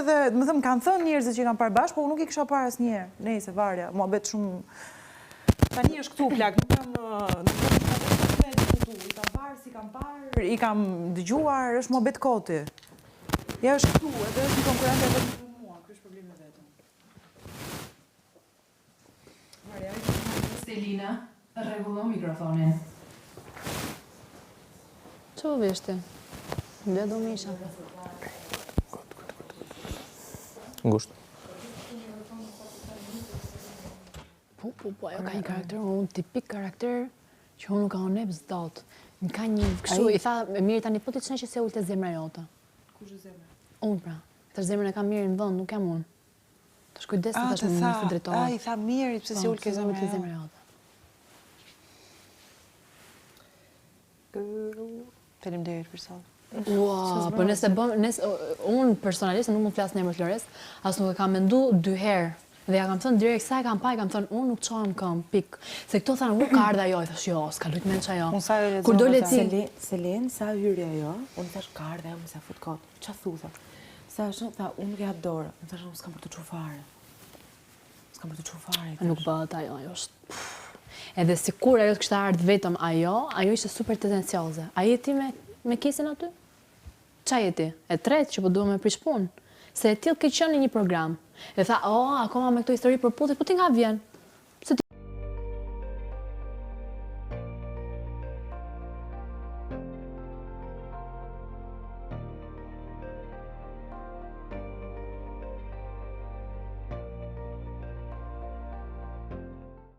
edhe, më thëmë, kanë thënë njerëzit që kanë parë bashkë, po unë nuk i kisha parë asnjëherë. Nëse varja, mua bet shumë. Tani është këtu plak, nuk kam i kam parë, si kam parë, i kam dëgjuar, është mua bet koti. Ja është këtu, edhe është një konkurrente vetëm me mua, ky është problemi vetëm. Varja, Stelina, rregullon mikrofonin. Ço veshti? Dhe do misha. Ngusht. Po, ajo ka një karakter, unë tipik karakter që unë nuk ka unë nebë zdaut. Më ka një kështu, i tha, mirë tani po t'i qenë që se ullë të zemra jota. Kush është zemra? Unë pra, të zemrën e kam mirë në vënd, nuk kam unë. Të shkuj desë të tashmë një drejtore. I tha mirë, pëse si ullë ke zemra jota. Faleminderit për sot. Ua, po nëse unë personalisht nuk mund të flas në emër Flores, as nuk e kam mendu 2 herë. Dhe ja kam thënë direkt sa e kam pa, kam thënë unë nuk çohem këm, pik. Se këto thanë u ka ardha ajo, i thash jo, s'ka lut mend çajo. Kur dole ti Selen, sa hyri ajo, unë thash ka ardha ajo, më sa fut kot. Ç'a thu tha? Sa tha unë nuk jap dorë. Unë thash unë s'kam për të çu fare. S'kam për të çu fare. Nuk bëhet ajo është. Edhe sikur ajo të kishte ardhur vetëm ajo ishte super tendencioze. A je ti me kesin aty? Qa je ti? E tretë që po duhem me prish punë. Se e tillë ke qenë në një program. Dhe tha, akoma me këto histori për puthit, po ti nga vjen?